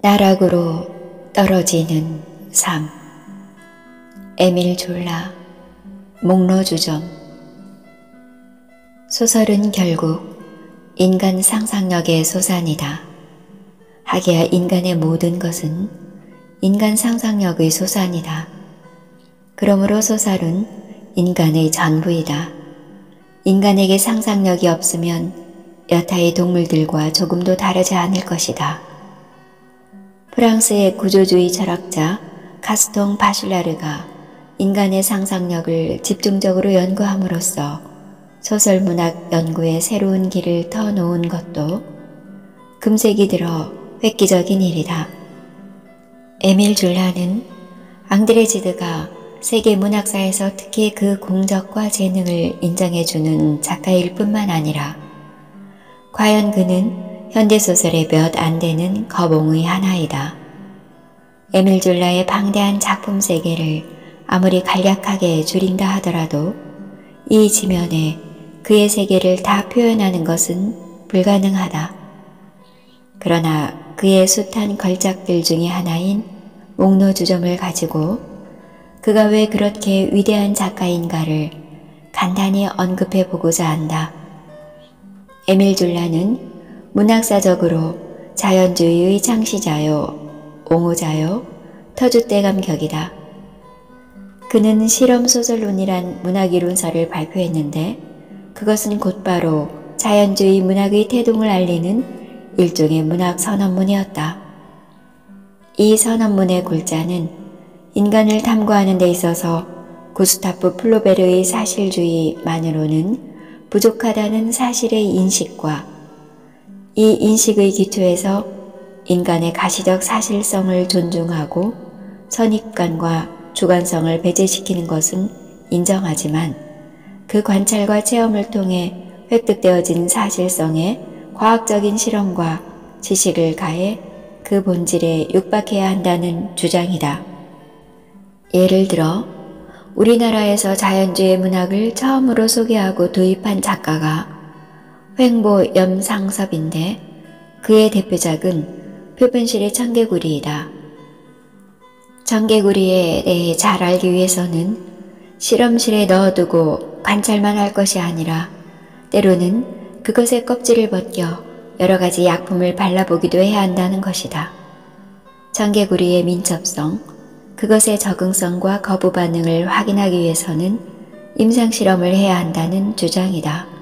나락으로 떨어지는 삶. 에밀 졸라. 목로주점. 소설은 결국 인간 상상력의 소산이다. 하기야 인간의 모든 것은 인간 상상력의 소산이다. 그러므로 소설은 인간의 전부이다. 인간에게 상상력이 없으면 여타의 동물들과 조금도 다르지 않을 것이다. 프랑스의 구조주의 철학자 가스통 바슐라르가 인간의 상상력을 집중적으로 연구함으로써 소설문학 연구의 새로운 길을 터놓은 것도 금세기 들어 획기적인 일이다. 에밀 졸라는 앙드레지드가 세계 문학사에서 특히 그 공적과 재능을 인정해주는 작가일 뿐만 아니라 과연 그는 현대소설의 몇 안 되는 거봉의 하나이다. 에밀 졸라의 방대한 작품 세계를 아무리 간략하게 줄인다 하더라도 이 지면에 그의 세계를 다 표현하는 것은 불가능하다. 그러나 그의 숱한 걸작들 중에 하나인 목로주점을 가지고 그가 왜 그렇게 위대한 작가인가를 간단히 언급해 보고자 한다. 에밀 졸라는 문학사적으로 자연주의의 창시자요, 옹호자요, 터줏대감격이다. 그는 실험소설론이란 문학이론서를 발표했는데 그것은 곧바로 자연주의 문학의 태동을 알리는 일종의 문학 선언문이었다. 이 선언문의 골자는 인간을 탐구하는 데 있어서 구스타프 플로베르의 사실주의만으로는 부족하다는 사실의 인식과 이 인식의 기초에서 인간의 가시적 사실성을 존중하고 선입관과 주관성을 배제시키는 것은 인정하지만 그 관찰과 체험을 통해 획득되어진 사실성에 과학적인 실험과 지식을 가해 그 본질에 육박해야 한다는 주장이다. 예를 들어 우리나라에서 자연주의 문학을 처음으로 소개하고 도입한 작가가 횡보 염상섭인데 그의 대표작은 표본실의 청개구리이다. 청개구리에 대해 잘 알기 위해서는 실험실에 넣어두고 관찰만 할 것이 아니라 때로는 그것의 껍질을 벗겨 여러가지 약품을 발라보기도 해야 한다는 것이다. 청개구리의 민첩성, 그것의 적응성과 거부 반응을 확인하기 위해서는 임상실험을 해야 한다는 주장이다.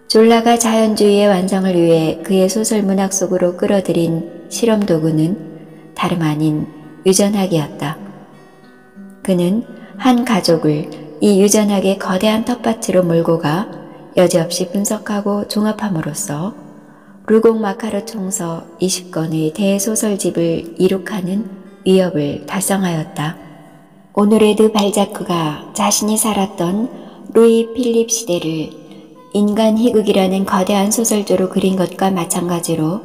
졸라가 자연주의의 완성을 위해 그의 소설문학 속으로 끌어들인 실험도구는 다름 아닌 유전학이었다. 그는 한 가족을 이 유전학의 거대한 텃밭으로 몰고 가 여지없이 분석하고 종합함으로써 루공 마카르 총서 20권의 대소설집을 이룩하는 위협을 달성하였다. 오노레드 발자크가 자신이 살았던 루이 필립 시대를 인간 희극이라는 거대한 소설조로 그린 것과 마찬가지로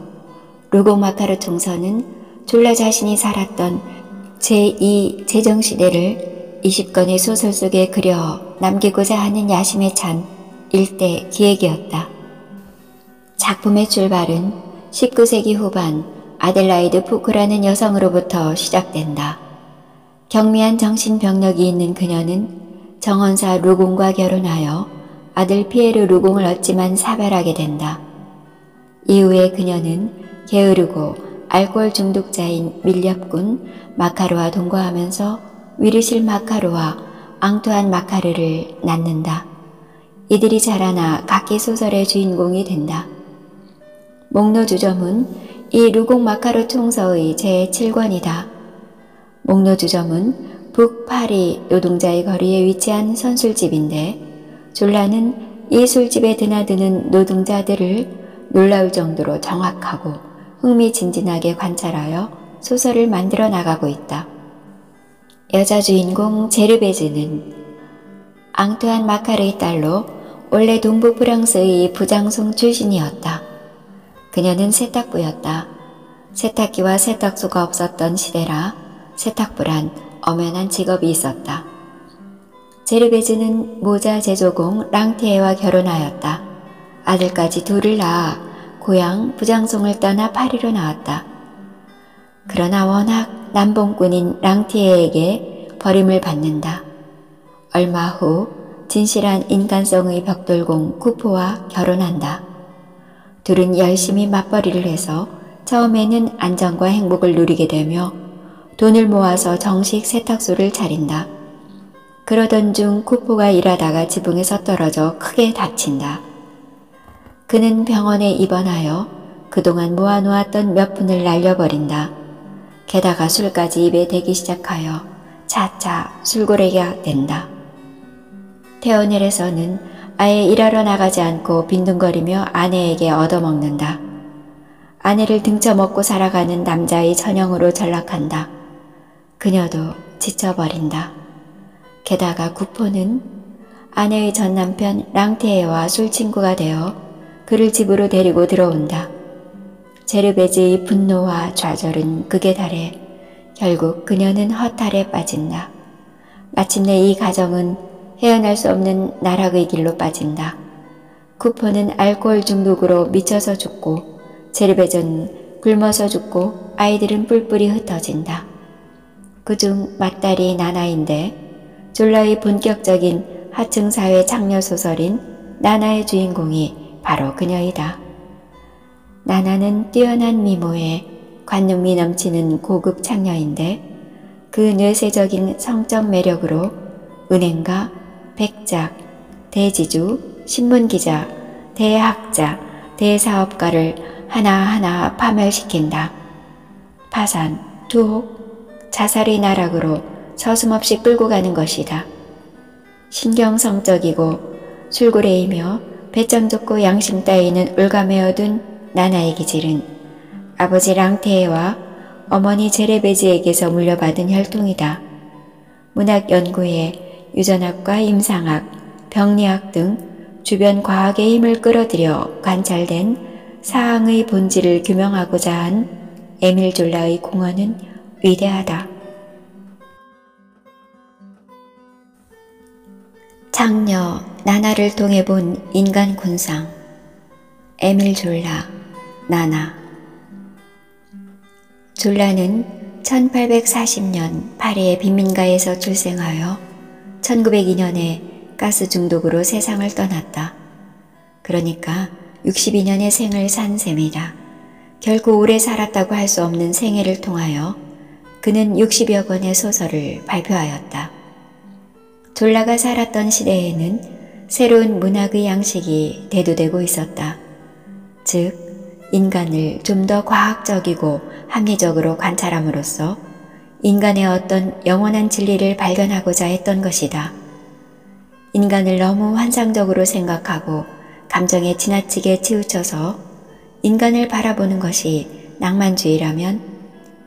루공 마카르 총서는 졸라 자신이 살았던 제2 제정시대를 20권의 소설 속에 그려 남기고자 하는 야심에 찬 일대 기획이었다. 작품의 출발은 19세기 후반 아델라이드 푸크라는 여성으로부터 시작된다. 경미한 정신병력이 있는 그녀는 정원사 루공과 결혼하여 아들 피에르 루공을 얻지만 사별하게 된다. 이후에 그녀는 게으르고 알코올 중독자인 밀렵군 마카르와 동거하면서 위르실 마카르와 앙투안 마카르를 낳는다. 이들이 자라나 각기 소설의 주인공이 된다. 목로주점은 이 루공 마카르 총서의 제7권이다. 목로주점은 북파리 노동자의 거리에 위치한 선술집인데 졸라는 이 술집에 드나드는 노동자들을 놀라울 정도로 정확하고 흥미진진하게 관찰하여 소설을 만들어 나가고 있다. 여자 주인공 제르베즈는 앙투안 마카르의 딸로 원래 동부 프랑스의 부장송 출신이었다. 그녀는 세탁부였다. 세탁기와 세탁소가 없었던 시대라 세탁부란 엄연한 직업이 있었다. 제르베즈는 모자 제조공 랑티에와 결혼하였다. 아들까지 둘을 낳아 고향 부장송을 떠나 파리로 나왔다. 그러나 워낙 남봉꾼인 랑티에에게 버림을 받는다. 얼마 후 진실한 인간성의 벽돌공 쿠포와 결혼한다. 둘은 열심히 맞벌이를 해서 처음에는 안정과 행복을 누리게 되며 돈을 모아서 정식 세탁소를 차린다. 그러던 중 쿠포가 일하다가 지붕에서 떨어져 크게 다친다. 그는 병원에 입원하여 그동안 모아놓았던 몇 푼을 날려버린다. 게다가 술까지 입에 대기 시작하여 차차 술고래가 된다. 테오넬에서는 아예 일하러 나가지 않고 빈둥거리며 아내에게 얻어먹는다. 아내를 등쳐먹고 살아가는 남자의 전형으로 전락한다. 그녀도 지쳐버린다. 게다가 구포는 아내의 전남편 랑테에와 술친구가 되어 그를 집으로 데리고 들어온다. 제르베즈의 분노와 좌절은 극에 달해 결국 그녀는 허탈에 빠진다. 마침내 이 가정은 헤어날 수 없는 나락의 길로 빠진다. 쿠퍼는 알코올 중독으로 미쳐서 죽고 제르베즈는 굶어서 죽고 아이들은 뿔뿔이 흩어진다. 그중 맏딸이 나나인데 졸라의 본격적인 하층사회 장려소설인 나나의 주인공이 바로 그녀이다. 나나는 뛰어난 미모에 관용미 넘치는 고급 창녀인데 그 뇌세적인 성적 매력으로 은행가, 백작, 대지주, 신문기자, 대학자, 대사업가를 하나하나 파멸시킨다. 파산, 투옥, 자살의 나락으로 서슴없이 끌고 가는 것이다. 신경성적이고 술고래이며 배짱 좋고 양심 따위는 올가매어둔 나나의 기질은 아버지 랑테에와 어머니 제레베즈에게서 물려받은 혈통이다. 문학 연구에 유전학과 임상학, 병리학 등 주변 과학의 힘을 끌어들여 관찰된 사항의 본질을 규명하고자 한 에밀 졸라의 공헌은 위대하다. 창녀 나나를 통해 본 인간 군상. 에밀 졸라, 나나. 졸라는 1840년 파리의 빈민가에서 출생하여 1902년에 가스 중독으로 세상을 떠났다. 그러니까 62년의 생을 산 셈이다. 결코 오래 살았다고 할 수 없는 생애를 통하여 그는 60여 권의 소설을 발표하였다. 졸라가 살았던 시대에는 새로운 문학의 양식이 대두되고 있었다. 즉, 인간을 좀 더 과학적이고 합리적으로 관찰함으로써 인간의 어떤 영원한 진리를 발견하고자 했던 것이다. 인간을 너무 환상적으로 생각하고 감정에 지나치게 치우쳐서 인간을 바라보는 것이 낭만주의라면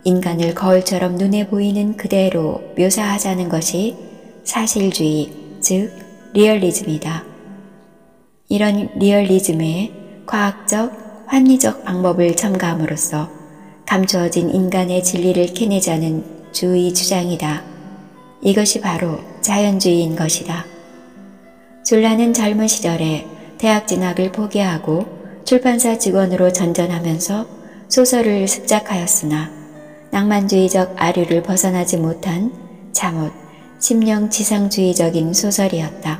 인간을 거울처럼 눈에 보이는 그대로 묘사하자는 것이 사실주의, 즉 리얼리즘이다. 이런 리얼리즘의 과학적, 합리적 방법을 첨가함으로써 감추어진 인간의 진리를 캐내자는 주의 주장이다. 이것이 바로 자연주의인 것이다. 졸라는 젊은 시절에 대학 진학을 포기하고 출판사 직원으로 전전하면서 소설을 습작하였으나 낭만주의적 아류를 벗어나지 못한 잠옷, 심령지상주의적인 소설이었다.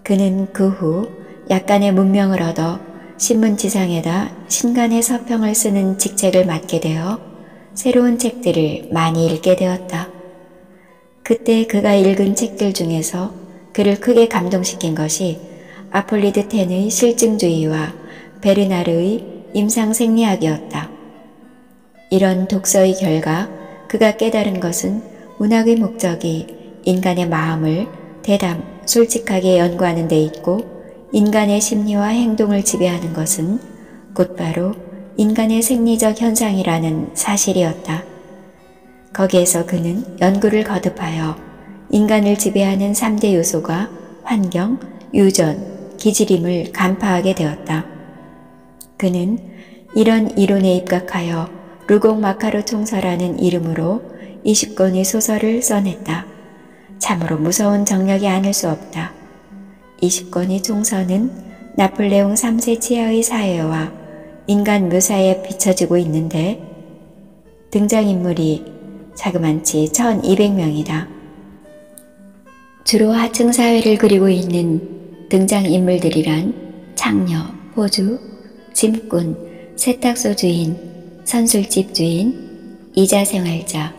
그는 그 후 약간의 문명을 얻어 신문지상에다 신간의 서평을 쓰는 직책을 맡게 되어 새로운 책들을 많이 읽게 되었다. 그때 그가 읽은 책들 중에서 그를 크게 감동시킨 것이 아폴리드 텐의 실증주의와 베르나르의 임상생리학이었다. 이런 독서의 결과 그가 깨달은 것은 문학의 목적이 인간의 마음을 대담, 솔직하게 연구하는 데 있고 인간의 심리와 행동을 지배하는 것은 곧바로 인간의 생리적 현상이라는 사실이었다. 거기에서 그는 연구를 거듭하여 인간을 지배하는 3대 요소가 환경, 유전, 기질임을 간파하게 되었다. 그는 이런 이론에 입각하여 르곡 마카르 총서라는 이름으로 20권의 소설을 써냈다. 참으로 무서운 정력이 아닐 수 없다. 20권의 총서는 나폴레옹 3세 치하의 사회와 인간 묘사에 비춰지고 있는데 등장인물이 자그만치 1200명이다. 주로 하층 사회를 그리고 있는 등장인물들이란 창녀, 포주, 짐꾼, 세탁소 주인, 선술집 주인, 이자 생활자,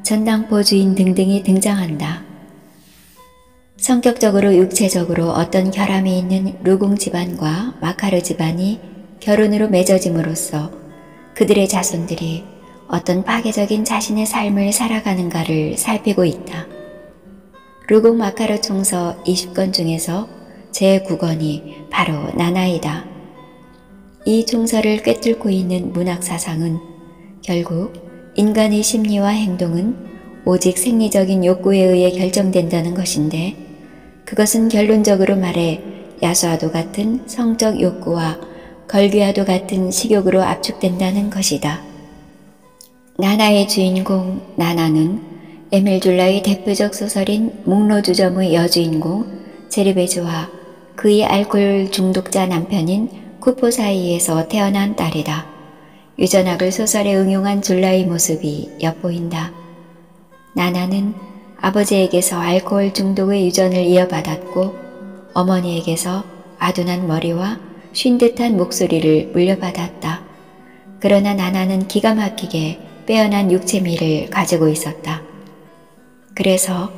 전당포 주인 등등이 등장한다. 성격적으로 육체적으로 어떤 결함이 있는 루공 집안과 마카르 집안이 결혼으로 맺어짐으로써 그들의 자손들이 어떤 파괴적인 자신의 삶을 살아가는가를 살피고 있다. 루공 마카르 총서 20권 중에서 제9권이 바로 나나이다. 이 총서를 꿰뚫고 있는 문학사상은 결국 인간의 심리와 행동은 오직 생리적인 욕구에 의해 결정된다는 것인데, 그것은 결론적으로 말해 야수와도 같은 성적 욕구와 걸귀와도 같은 식욕으로 압축된다는 것이다. 나나의 주인공 나나는 에밀 졸라의 대표적 소설인 목로주점의 여주인공 제르베즈와 그의 알코올 중독자 남편인 쿠포 사이에서 태어난 딸이다. 유전학을 소설에 응용한 졸라의 모습이 엿보인다. 나나는 아버지에게서 알코올 중독의 유전을 이어받았고 어머니에게서 아둔한 머리와 쉰 듯한 목소리를 물려받았다. 그러나 나나는 기가 막히게 빼어난 육체미를 가지고 있었다. 그래서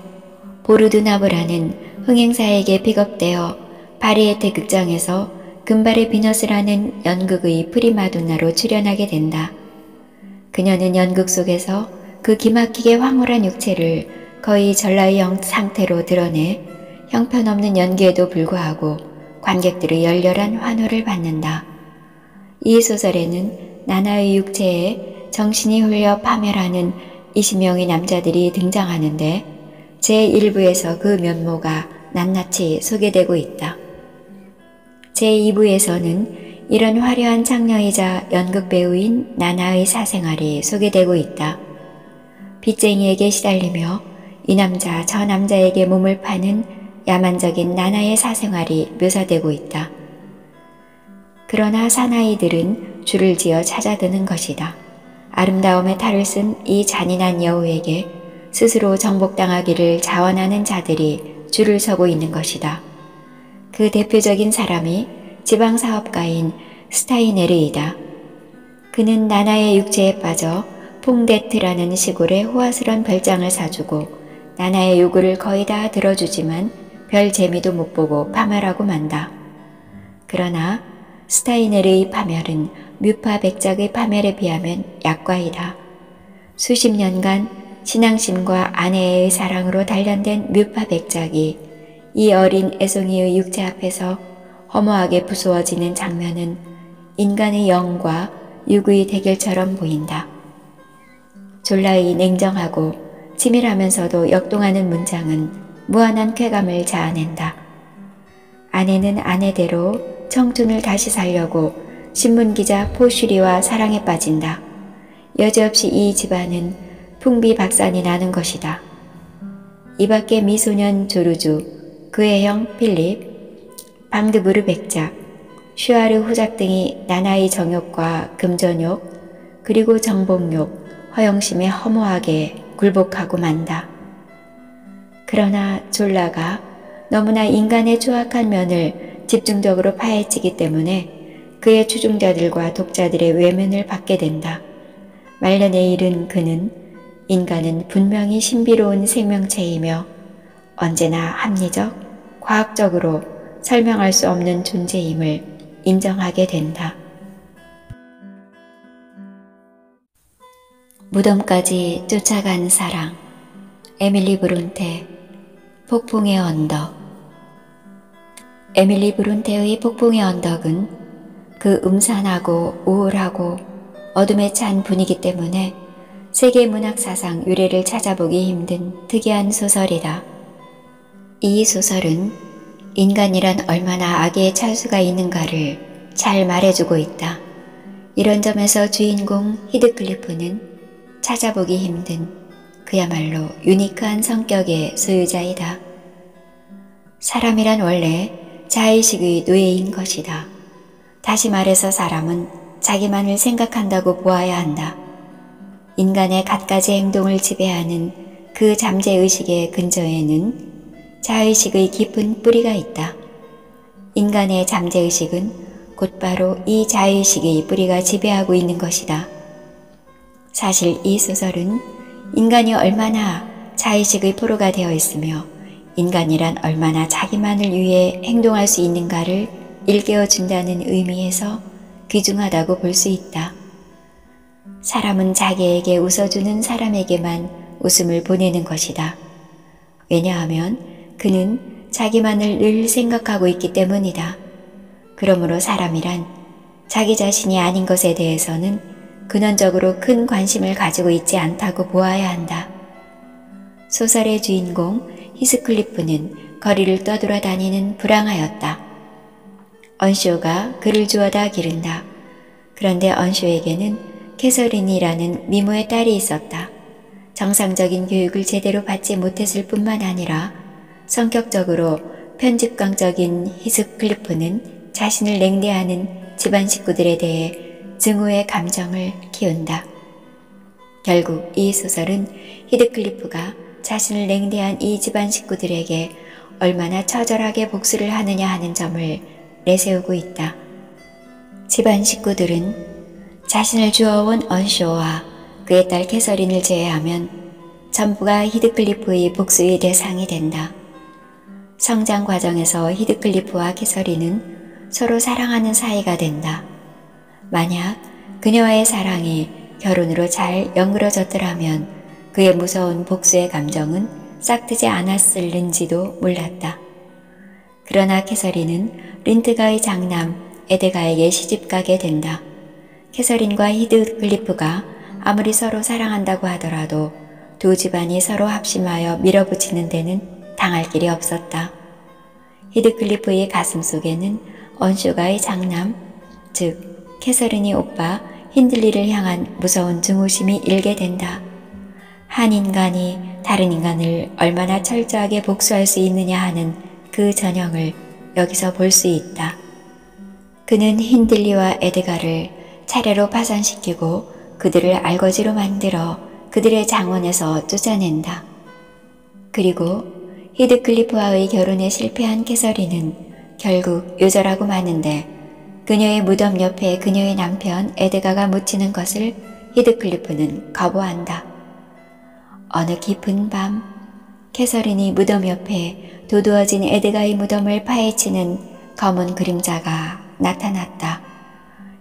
보르드나브라는 흥행사에게 픽업되어 파리에테 극장에서 금발의 비너스라는 연극의 프리마돈나로 출연하게 된다. 그녀는 연극 속에서 그 기막히게 황홀한 육체를 거의 전라의 상태로 드러내 형편없는 연기에도 불구하고 관객들의 열렬한 환호를 받는다. 이 소설에는 나나의 육체에 정신이 흘려 파멸하는 20명의 남자들이 등장하는데 제1부에서 그 면모가 낱낱이 소개되고 있다. 제2부에서는 이런 화려한 창녀이자 연극 배우인 나나의 사생활이 소개되고 있다. 빚쟁이에게 시달리며 이 남자 저 남자에게 몸을 파는 야만적인 나나의 사생활이 묘사되고 있다. 그러나 사나이들은 줄을 지어 찾아드는 것이다. 아름다움의 탈을 쓴 이 잔인한 여우에게 스스로 정복당하기를 자원하는 자들이 줄을 서고 있는 것이다. 그 대표적인 사람이 지방사업가인 스타이네르이다. 그는 나나의 육체에 빠져 퐁데트라는 시골에 호화스런 별장을 사주고 나나의 요구를 거의 다 들어주지만 별 재미도 못 보고 파멸하고 만다. 그러나 스타이네르의 파멸은 뮤파 백작의 파멸에 비하면 약과이다. 수십 년간 신앙심과 아내의 사랑으로 단련된 뮤파 백작이 이 어린 애송이의 육체 앞에서 허무하게 부수어지는 장면은 인간의 영과 육의 대결처럼 보인다. 졸라의 냉정하고 치밀하면서도 역동하는 문장은 무한한 쾌감을 자아낸다. 아내는 아내대로 청춘을 다시 살려고 신문기자 포슈리와 사랑에 빠진다. 여지없이 이 집안은 풍비박산이 나는 것이다. 이 밖에 미소년 조르주, 그의 형 필립, 방드부르 백작, 슈아르 후작 등이 나나의 정욕과 금전욕, 그리고 정복욕, 허영심에 허무하게 굴복하고 만다. 그러나 졸라가 너무나 인간의 추악한 면을 집중적으로 파헤치기 때문에 그의 추종자들과 독자들의 외면을 받게 된다. 말년에 이른 그는 인간은 분명히 신비로운 생명체이며 언제나 합리적, 과학적으로 설명할 수 없는 존재임을 인정하게 된다. 무덤까지 쫓아간 사랑, 에밀리 브론테, 폭풍의 언덕. 에밀리 브론테의 폭풍의 언덕은 그 음산하고 우울하고 어둠에 찬 분위기 때문에 세계 문학 사상 유래를 찾아보기 힘든 특이한 소설이다. 이 소설은 인간이란 얼마나 악에 찰 수가 있는가를 잘 말해주고 있다. 이런 점에서 주인공 히드클리프는 찾아보기 힘든 그야말로 유니크한 성격의 소유자이다. 사람이란 원래 자의식의 노예인 것이다. 다시 말해서 사람은 자기만을 생각한다고 보아야 한다. 인간의 갖가지 행동을 지배하는 그 잠재의식의 근저에는 자의식의 깊은 뿌리가 있다. 인간의 잠재의식은 곧바로 이 자의식의 뿌리가 지배하고 있는 것이다. 사실 이 소설은 인간이 얼마나 자의식의 포로가 되어 있으며 인간이란 얼마나 자기만을 위해 행동할 수 있는가를 일깨워준다는 의미에서 귀중하다고 볼 수 있다. 사람은 자기에게 웃어주는 사람에게만 웃음을 보내는 것이다. 왜냐하면 그는 자기만을 늘 생각하고 있기 때문이다. 그러므로 사람이란 자기 자신이 아닌 것에 대해서는 근원적으로 큰 관심을 가지고 있지 않다고 보아야 한다. 소설의 주인공 히스클리프는 거리를 떠돌아다니는 불황아였다. 언쇼가 그를 주워다 기른다. 그런데 언쇼에게는 캐서린이라는 미모의 딸이 있었다. 정상적인 교육을 제대로 받지 못했을 뿐만 아니라 성격적으로 편집광적인 히스클리프는 자신을 냉대하는 집안 식구들에 대해 증오의 감정을 키운다. 결국 이 소설은 히드클리프가 자신을 냉대한 이 집안 식구들에게 얼마나 처절하게 복수를 하느냐 하는 점을 내세우고 있다. 집안 식구들은 자신을 주워온 언쇼와 그의 딸 캐서린을 제외하면 전부가 히드클리프의 복수의 대상이 된다. 성장 과정에서 히드클리프와 캐서린은 서로 사랑하는 사이가 된다. 만약 그녀와의 사랑이 결혼으로 잘 연그러졌더라면 그의 무서운 복수의 감정은 싹트지 않았을는지도 몰랐다. 그러나 캐서린은 린트가의 장남 에드가에게 시집가게 된다. 캐서린과 히드클리프가 아무리 서로 사랑한다고 하더라도 두 집안이 서로 합심하여 밀어붙이는 데는 당할 길이 없었다. 히드클리프의 가슴 속에는 언쇼가의 장남, 즉 캐서린이 오빠 힌들리를 향한 무서운 증오심이 일게 된다. 한 인간이 다른 인간을 얼마나 철저하게 복수할 수 있느냐 하는 그 전형을 여기서 볼 수 있다. 그는 힌들리와 에드가를 차례로 파산시키고 그들을 알거지로 만들어 그들의 장원에서 쫓아낸다. 그리고 히드클리프와의 결혼에 실패한 캐서린은 결국 요절하고 마는데 그녀의 무덤 옆에 그녀의 남편 에드가가 묻히는 것을 히드클리프는 거부한다. 어느 깊은 밤 캐서린이 무덤 옆에 도두어진 에드가의 무덤을 파헤치는 검은 그림자가 나타났다.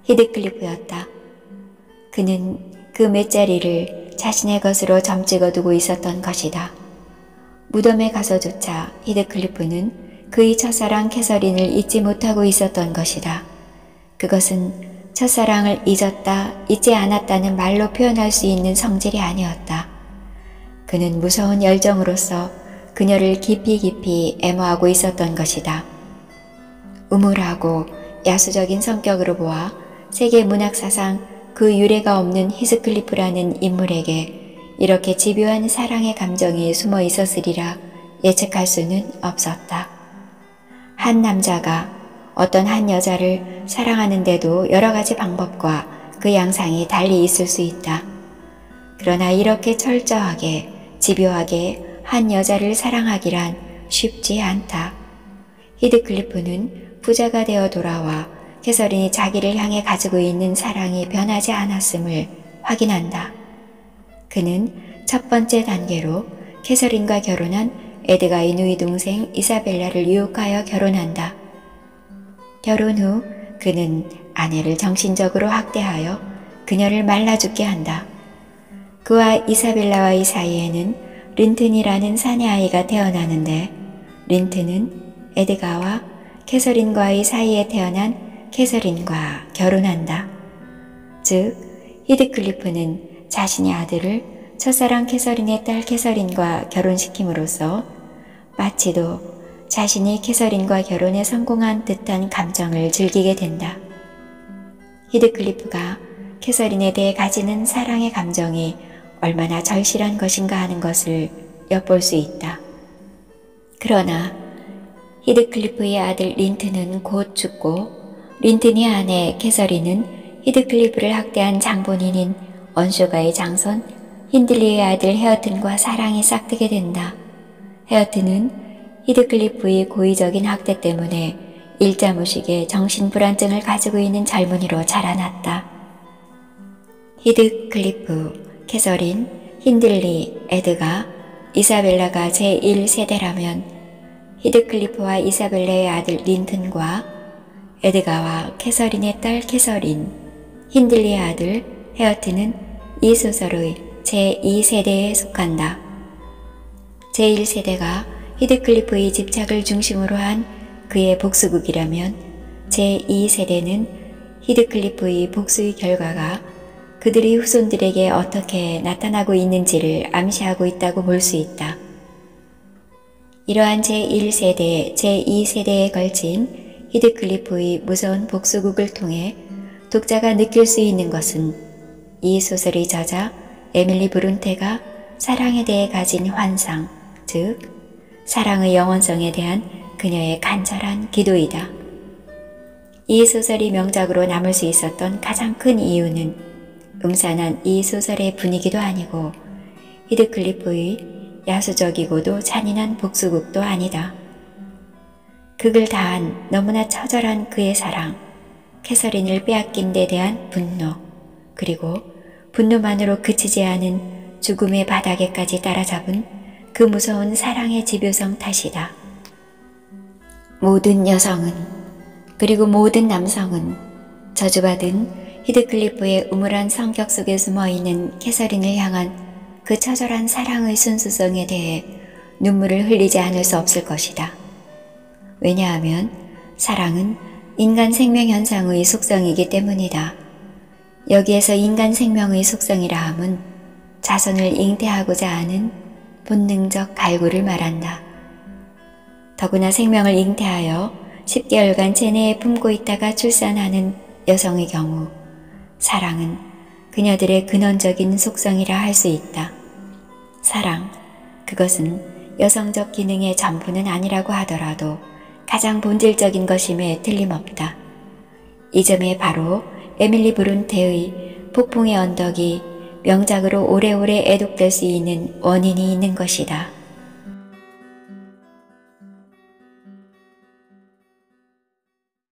히드클리프였다. 그는 그 맷자리를 자신의 것으로 점찍어 두고 있었던 것이다. 무덤에 가서조차 히드클리프는 그의 첫사랑 캐서린을 잊지 못하고 있었던 것이다. 그것은 첫사랑을 잊었다, 잊지 않았다는 말로 표현할 수 있는 성질이 아니었다. 그는 무서운 열정으로서 그녀를 깊이 애모하고 있었던 것이다. 우물하고 야수적인 성격으로 보아 세계 문학사상 그 유례가 없는 히스클리프라는 인물에게 이렇게 집요한 사랑의 감정이 숨어 있었으리라 예측할 수는 없었다. 한 남자가 어떤 한 여자를 사랑하는데도 여러 가지 방법과 그 양상이 달리 있을 수 있다. 그러나 이렇게 철저하게 집요하게 한 여자를 사랑하기란 쉽지 않다. 히드클리프는 부자가 되어 돌아와 캐서린이 자기를 향해 가지고 있는 사랑이 변하지 않았음을 확인한다. 그는 첫 번째 단계로 캐서린과 결혼한 에드가의 누이 동생 이사벨라를 유혹하여 결혼한다. 결혼 후 그는 아내를 정신적으로 학대하여 그녀를 말라 죽게 한다. 그와 이사벨라와의 사이에는 린튼이라는 사내아이가 태어나는데 린튼은 에드가와 캐서린과의 사이에 태어난 캐서린과 결혼한다. 즉 히드클리프는 자신의 아들을 첫사랑 캐서린의 딸 캐서린과 결혼시킴으로써 마치도 자신이 캐서린과 결혼에 성공한 듯한 감정을 즐기게 된다. 히드클리프가 캐서린에 대해 가지는 사랑의 감정이 얼마나 절실한 것인가 하는 것을 엿볼 수 있다. 그러나 히드클리프의 아들 린튼은 곧 죽고 린튼의 아내 캐서린은 히드클리프를 학대한 장본인인 언쇼가의 장손 힌들리의 아들 헤어튼과 사랑이 싹트게 된다. 헤어튼은 히드클리프의 고의적인 학대 때문에 일자무식의 정신불안증을 가지고 있는 젊은이로 자라났다. 히드클리프, 캐서린, 힌들리, 에드가, 이사벨라가 제1세대라면 히드클리프와 이사벨라의 아들 린튼과 에드가와 캐서린의 딸 캐서린, 힌들리의 아들 헤어튼은 이 소설의 제2세대에 속한다. 제1세대가 히드클리프의 집착을 중심으로 한 그의 복수극이라면 제2세대는 히드클리프의 복수의 결과가 그들의 후손들에게 어떻게 나타나고 있는지를 암시하고 있다고 볼 수 있다. 이러한 제1세대, 제2세대에 걸친 히드클리프의 무서운 복수극을 통해 독자가 느낄 수 있는 것은 이 소설의 저자 에밀리 브룬테가 사랑에 대해 가진 환상, 즉 사랑의 영원성에 대한 그녀의 간절한 기도이다. 이 소설이 명작으로 남을 수 있었던 가장 큰 이유는 음산한 이 소설의 분위기도 아니고 히드클리프의 야수적이고도 잔인한 복수극도 아니다. 극을 다한 너무나 처절한 그의 사랑, 캐서린을 빼앗긴 데 대한 분노, 그리고 분노만으로 그치지 않은 죽음의 바닥에까지 따라잡은 그 무서운 사랑의 집요성 탓이다. 모든 여성은, 그리고 모든 남성은 저주받은 히드클리프의 우물한 성격 속에 숨어있는 캐서린을 향한 그 처절한 사랑의 순수성에 대해 눈물을 흘리지 않을 수 없을 것이다. 왜냐하면 사랑은 인간 생명 현상의 속성이기 때문이다. 여기에서 인간 생명의 속성이라 함은 자손을 잉태하고자 하는 본능적 갈구를 말한다. 더구나 생명을 잉태하여 10개월간 체내에 품고 있다가 출산하는 여성의 경우 사랑은 그녀들의 근원적인 속성이라 할 수 있다. 사랑, 그것은 여성적 기능의 전부는 아니라고 하더라도 가장 본질적인 것임에 틀림없다. 이 점에 바로 에밀리 브룬테의 폭풍의 언덕이 명작으로 오래오래 애독될 수 있는 원인이 있는 것이다.